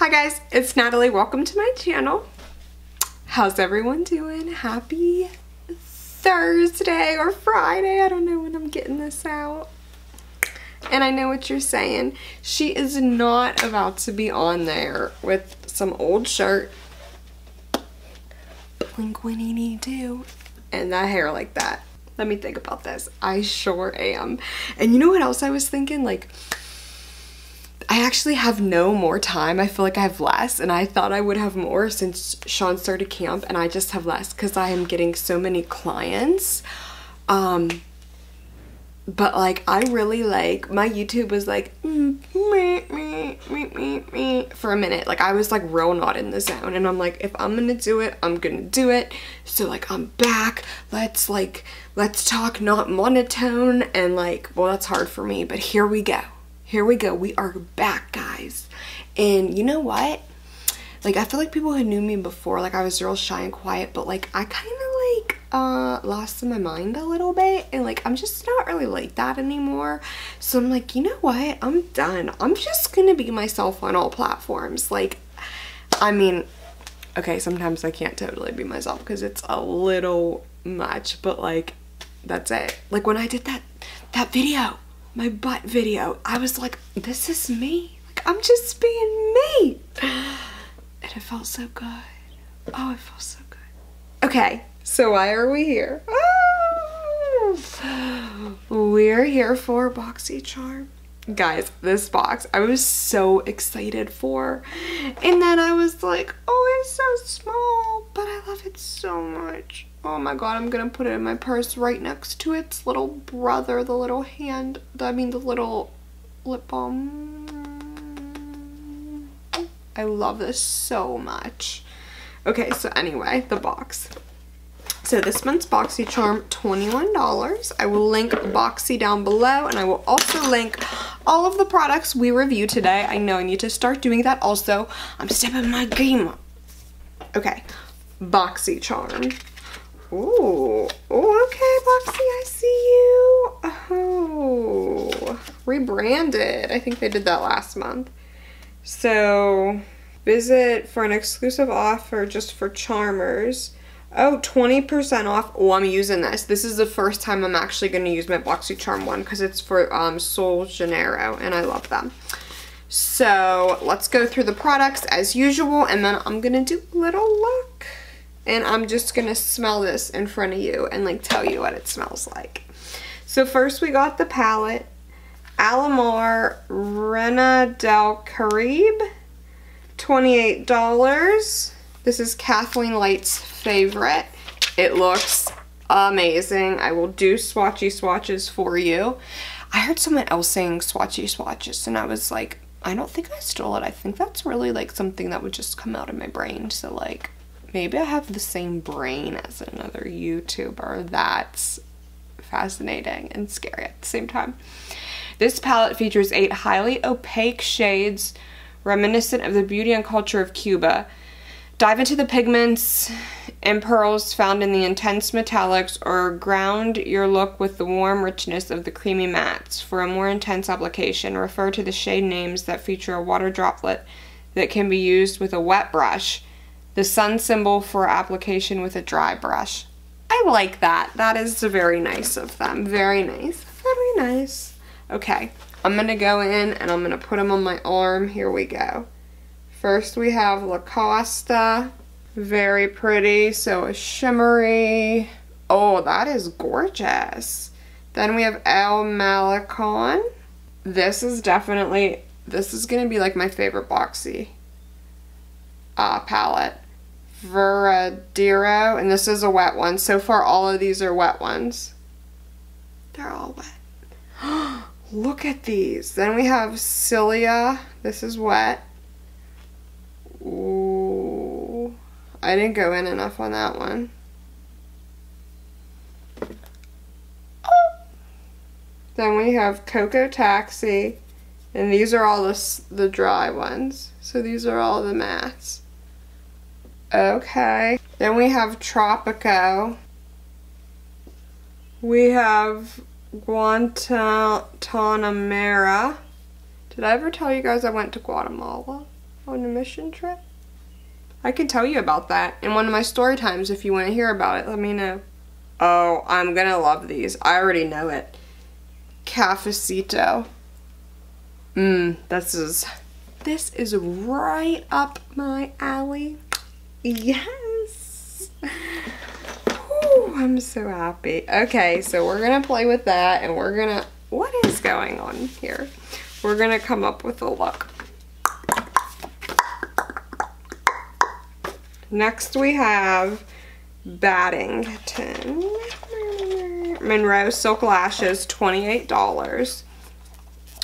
Hi guys, it's Natalie. Welcome to my channel. How's everyone doing? Happy Thursday or Friday. I don't know when I'm getting this out. And I know what you're saying. She is not about to be on there with some old shirt, Blink-182, and that hair like that. Let me think about this. I sure am. And you know what else I was thinking? Like, I actually have no more time. I feel like I have less, and I thought I would have more since Sean started camp, and I just have less because I am getting so many clients. But like, I really like, my YouTube was like, for a minute. Like, I was like real not in the zone, and I'm like, if I'm gonna do it, I'm gonna do it. So like, I'm back. Let's talk not monotone, and like, well, that's hard for me, but here we go. Here we go. We are back, guys. And you know what? Like, I feel like people who knew me before, like, I was real shy and quiet, but like, I kind of like lost my mind a little bit, and like, I'm just not really like that anymore. So I'm like, you know what? I'm done. I'm just gonna be myself on all platforms. Like, I mean, okay, sometimes I can't totally be myself because it's a little much, but like, that's it. Like, when I did that video, my butt video, I was like, this is me. Like, I'm just being me. And it felt so good. Oh, it felt so good. Okay, so why are we here? Oh, we're here for Boxycharm. Guys, this box I was so excited for. And then I was like, oh, it's so small, but I love it so much. Oh my god, I'm gonna put it in my purse right next to its little brother, the little the little lip balm. I love this so much. Okay, so anyway, the box. So this month's Boxycharm, $21. I will link Boxy down below, and I will also link all of the products we review today. I know I need to start doing that also. I'm stepping my game up. Okay, Boxycharm. Ooh, okay, Boxy, I see you. Oh, rebranded. I think they did that last month. So, visit for an exclusive offer just for Charmers. Oh, 20% off. Oh, I'm using this. This is the first time I'm actually going to use my Boxycharm one because it's for JANEIRO, and I love them. So, let's go through the products as usual, and then I'm going to do a little look. And I'm just gonna smell this in front of you and like tell you what it smells like. So first we got the palette, Alamar Reina del Caribe, $28. This is Kathleen Light's favorite. It looks amazing. I will do swatchy swatches for you. I heard someone else saying swatchy swatches, and I was like, I don't think I stole it. I think that's really like something that would just come out of my brain. So like, maybe I have the same brain as another YouTuber. That's fascinating and scary at the same time. This palette features 8 highly opaque shades reminiscent of the beauty and culture of Cuba. Dive into the pigments and pearls found in the intense metallics, or ground your look with the warm richness of the creamy mattes. For a more intense application, refer to the shade names that feature a water droplet that can be used with a wet brush. The sun symbol for application with a dry brush. I like that. That is very nice of them. Very nice. Very nice. Okay, I'm going to go in and I'm going to put them on my arm. Here we go. First we have La Costa. Very pretty. So a shimmery. Oh, that is gorgeous. Then we have El Malecon. This is going to be like my favorite Boxy palette. Veradero, and this is a wet one. So far all of these are wet ones. They're all wet. Look at these. Then we have Cilia. This is wet. Ooh, I didn't go in enough on that one. Oh. Then we have Cocoa Taxi, and these are all the dry ones. So these are all the mattes. Okay, then we have Tropico. We have Guantanamera. Did I ever tell you guys I went to Guatemala? on a mission trip? I could tell you about that in one of my story times. If you want to hear about it, let me know. Oh, I'm gonna love these. I already know it. Cafecito. This is right up my alley. Yes. Whew, I'm so happy. Okay, so we're gonna play with that, and we're gonna, what is going on here? We're gonna come up with a look. Next we have Baddington Monroe Silk Lashes, $28.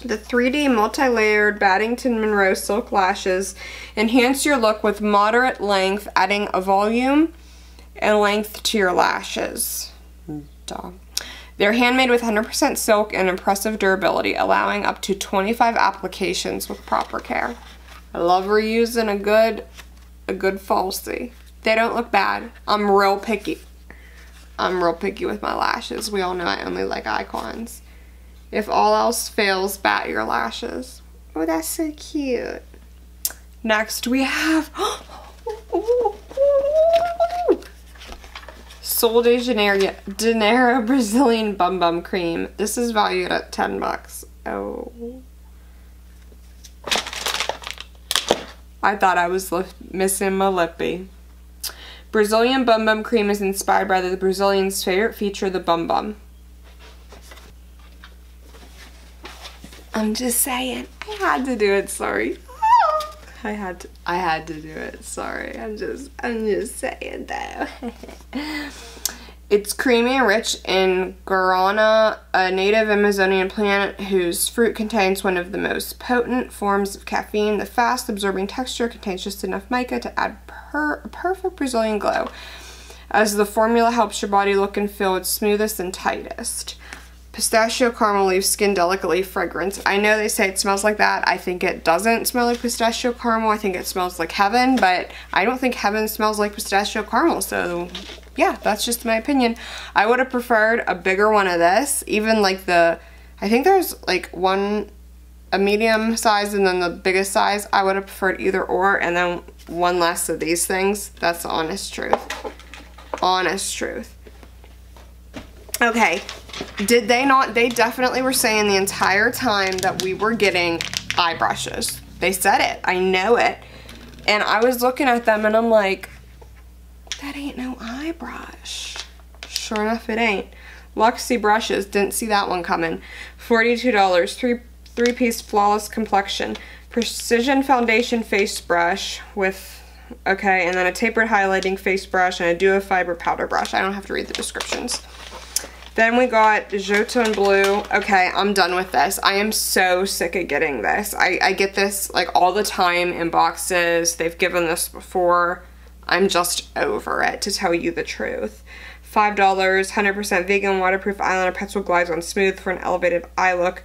The 3D multi-layered Baddington Monroe Silk Lashes enhance your look with moderate length, adding a volume and length to your lashes. Duh. They're handmade with 100% silk and impressive durability, allowing up to 25 applications with proper care. I love reusing a good falsie. They don't look bad. I'm real picky. I'm real picky with my lashes. We all know I only like icons. If all else fails, bat your lashes. Oh, that's so cute. Next we have Sol de Janeiro Brazilian Bum Bum Cream. This is valued at $10. Oh. I thought I was missing my lippy. Brazilian Bum Bum Cream is inspired by the Brazilians' favorite feature, the bum bum. I'm just saying, I had to do it, sorry. I had to do it, sorry. I'm just saying though. It's creamy and rich in guarana, a native Amazonian plant whose fruit contains one of the most potent forms of caffeine. The fast-absorbing texture contains just enough mica to add a perfect Brazilian glow, as the formula helps your body look and feel its smoothest and tightest. Pistachio caramel leaves skin delicately fragrant. I know they say it smells like that. I think it doesn't smell like pistachio caramel. I think it smells like heaven, but I don't think heaven smells like pistachio caramel, so yeah, that's just my opinion. I would have preferred a bigger one of this, even like I think there's like a medium size and then the biggest size. I would have preferred either or, and then one less of these things. That's the honest truth. Honest truth. Okay, did they not? They definitely were saying the entire time that we were getting eye brushes. They said it. I know it. And I was looking at them and I'm like, that ain't no eye brush. Sure enough, it ain't. Luxie brushes. Didn't see that one coming. $42. Three-piece flawless complexion. Precision foundation face brush with, okay, and then a tapered highlighting face brush and a duo fiber powder brush. I don't have to read the descriptions. Then we got Jotun Blue. Okay, I'm done with this. I am so sick of getting this. I get this like all the time in boxes. They've given this before. I'm just over it, to tell you the truth. $5, 100% vegan waterproof eyeliner pencil glides on smooth for an elevated eye look.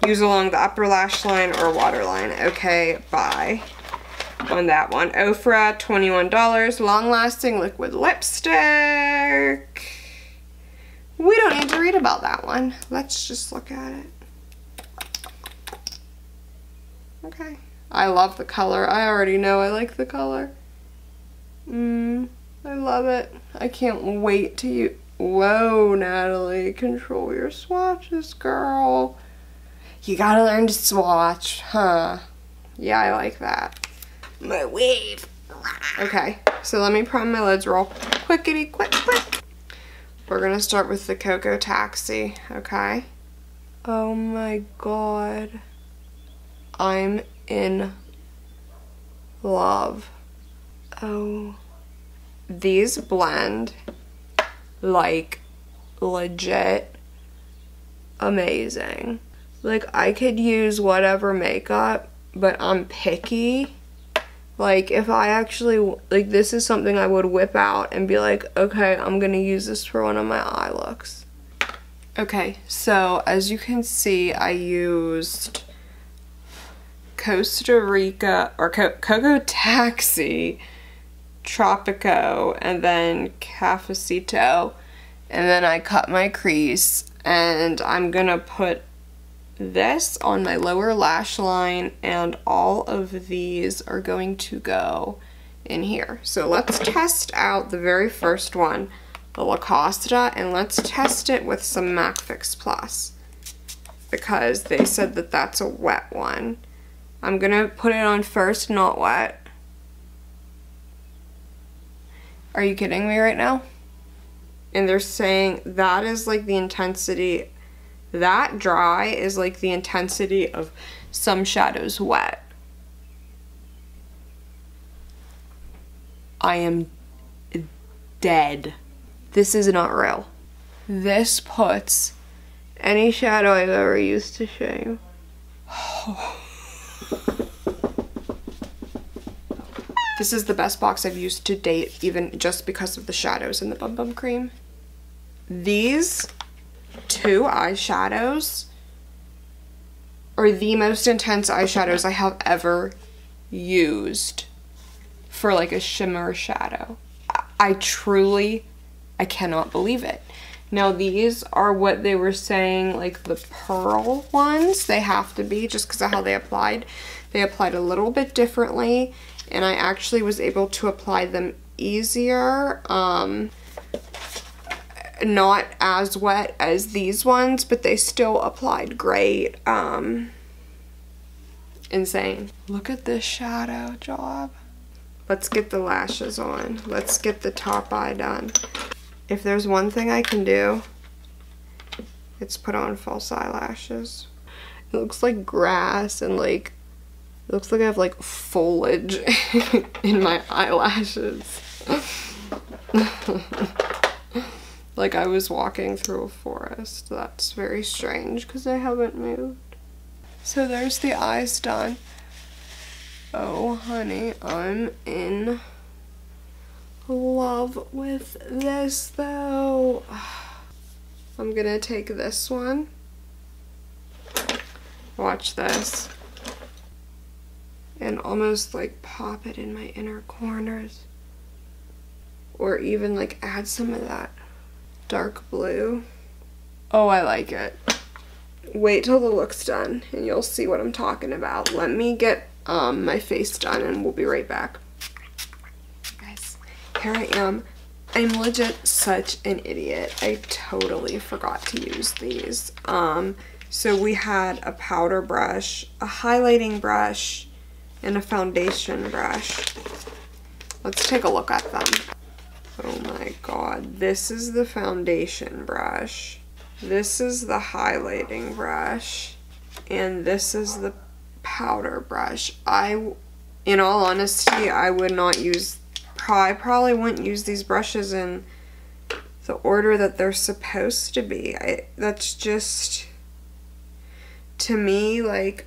Use along the upper lash line or waterline. Okay, bye on that one. OFRA, $21. Long lasting liquid lipstick. We don't need to read about that one. Let's just look at it. Okay. I love the color. I already know I like the color. I love it. I can't wait to use. Whoa, Natalie. Control your swatches, girl. You gotta learn to swatch, huh? Yeah, I like that. My wave. Okay, so let me prime my lids real quickity quick. We're gonna start with the Cocoa Taxi, okay? Oh my god. I'm in love. Oh. These blend like legit amazing. Like, I could use whatever makeup, but I'm picky. Like, if I actually, like, this is something I would whip out and be like, okay, I'm gonna use this for one of my eye looks. Okay, so as you can see, I used Costa Rica, or Cocoa Taxi, Tropico, and then Cafecito, and then I cut my crease, and I'm gonna put this on my lower lash line, and all of these are going to go in here. So let's test out the very first one, the La Costa, and let's test it with some MAC Fix Plus because they said that that's a wet one. I'm gonna put it on first, not wet. Are you kidding me right now? And they're saying that is like the intensity, that dry is like the intensity of some shadows wet. I am dead. This is not real. This puts any shadow I've ever used to shame. This is the best box I've used to date, even just because of the shadows and the Bum Bum Cream. These two eyeshadows are the most intense eyeshadows I have ever used for like a shimmer shadow. I cannot believe it. Now these are what they were saying, like the pearl ones. They have to be just because of how they applied. They applied a little bit differently, and I actually was able to apply them easier. Not as wet as these ones, but they still applied great. Insane. Look at this shadow job. Let's get the lashes on. Let's get the top eye done. If there's one thing I can do, it's put on false eyelashes. It looks like grass and like, it looks like I have like foliage in my eyelashes. Like I was walking through a forest. That's very strange because I haven't moved. So there's the eyes done. Oh honey, I'm in love with this though. I'm gonna take this one. Watch this. And almost like pop it in my inner corners. Or even like add some of that dark blue. Oh, I like it. Wait till the look's done and you'll see what I'm talking about. Let me get my face done and we'll be right back. Guys, here I am. I'm legit such an idiot. I totally forgot to use these. So we had a powder brush, a highlighting brush, and a foundation brush. Let's take a look at them. Oh my god, this is the foundation brush. This is the highlighting brush. And this is the powder brush. In all honesty, I would not use, I probably wouldn't use these brushes in the order that they're supposed to be. That's just, to me, like,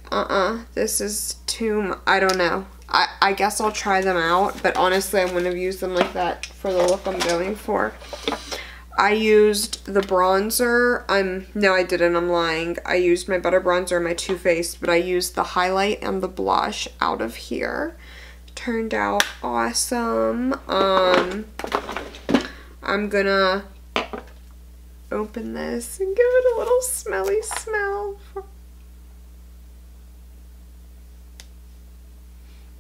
this is too, I don't know. I guess I'll try them out, but honestly, I wouldn't have used them like that for the look I'm going for. I used the bronzer. No, I didn't. I'm lying. I used my Butter Bronzer and my Too Faced, but I used the highlight and the blush out of here. Turned out awesome. I'm gonna open this and give it a little smelly smell.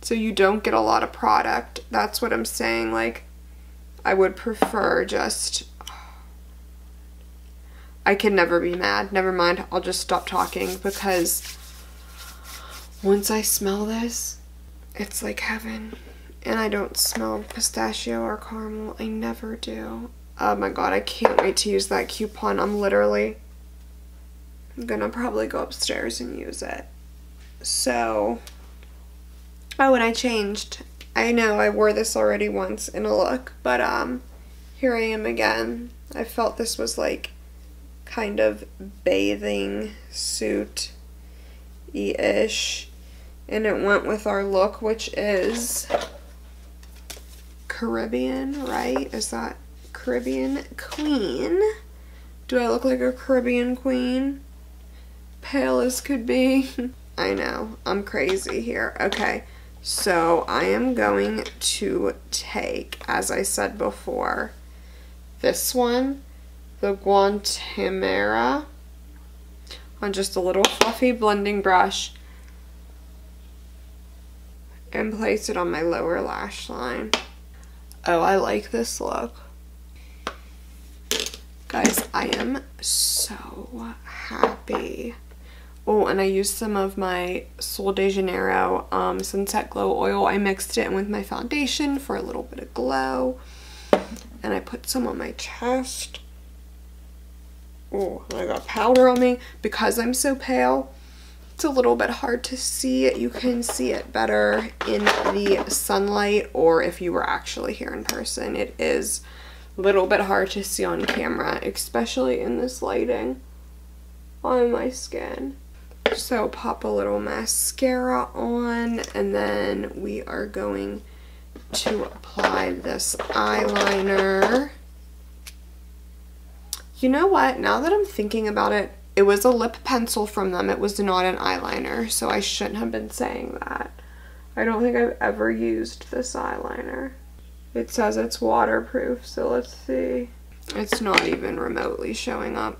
So you don't get a lot of product. That's what I'm saying. Like, I would prefer just, I can never be mad. Never mind, I'll just stop talking because once I smell this, it's like heaven. And I don't smell pistachio or caramel. I never do. Oh my god, I can't wait to use that coupon. I'm gonna probably go upstairs and use it. So, oh, and I changed. I know I wore this already once in a look, but here I am again. I felt this was like kind of bathing suit-ish, and it went with our look, which is Caribbean, right? Is that Caribbean queen? Do I look like a Caribbean queen? Pale as could be. I know, I'm crazy here. Okay, so I am going to take, as I said before, this one, the Guantanamera. on just a little fluffy blending brush and place it on my lower lash line. Oh, I like this look. Guys, I am so happy. Oh, and I used some of my Sol de Janeiro Sunset Glow Oil. I mixed it in with my foundation for a little bit of glow. And I put some on my chest. Oh, I got powder on me. Because I'm so pale, it's a little bit hard to see. You can see it better in the sunlight, or if you were actually here in person. It is a little bit hard to see on camera, especially in this lighting on my skin. So pop a little mascara on, and then we are going to apply this eyeliner. You know what? Now that I'm thinking about it, it was a lip pencil from them. It was not an eyeliner, so I shouldn't have been saying that. I don't think I've ever used this eyeliner. It says it's waterproof, so let's see. It's not even remotely showing up.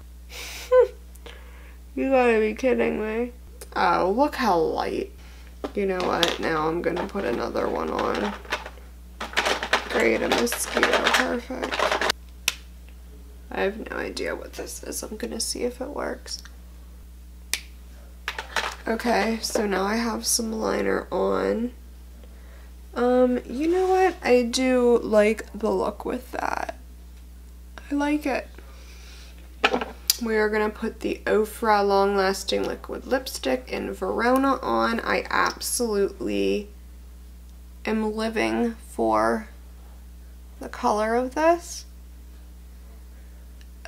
You gotta be kidding me. Oh, look how light. You know what? Now I'm gonna put another one on. Great, a mosquito. Perfect. I have no idea what this is. I'm gonna see if it works. Okay, so now I have some liner on. You know what? I do like the look with that. I like it. We are going to put the OFRA Long Lasting Liquid Lipstick in Verona on. I absolutely am living for the color of this.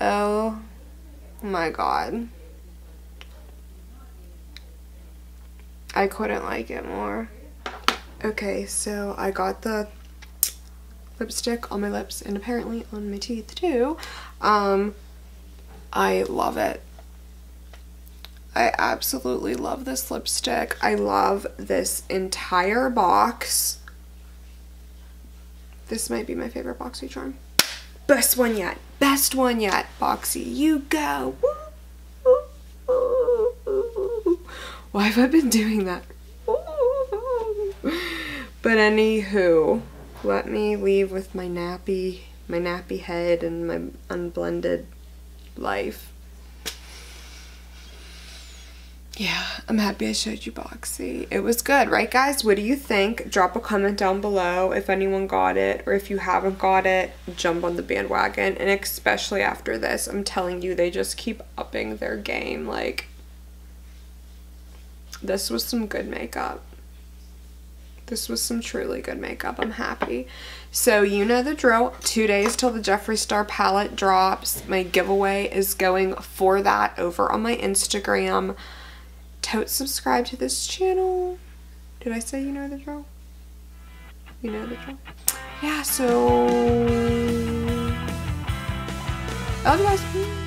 Oh my god. I couldn't like it more. Okay, so I got the lipstick on my lips and apparently on my teeth too. I love it. I absolutely love this lipstick. I love this entire box. This might be my favorite Boxycharm. Best one yet. Best one yet. Boxy, you go. Why have I been doing that? But anywho, let me leave with my nappy head and my unblended life. Yeah, I'm happy I showed you Boxy. It was good, right guys? What do you think? Drop a comment down below if anyone got it, or if you haven't got it, jump on the bandwagon. And especially after this, I'm telling you, they just keep upping their game. Like, this was some good makeup. This was some truly good makeup. I'm happy. So you know the drill. 2 days till the Jeffree Star palette drops. My giveaway is going for that over on my Instagram. Totes subscribe to this channel. Did I say you know the drill? You know the drill? Yeah, so I love you guys.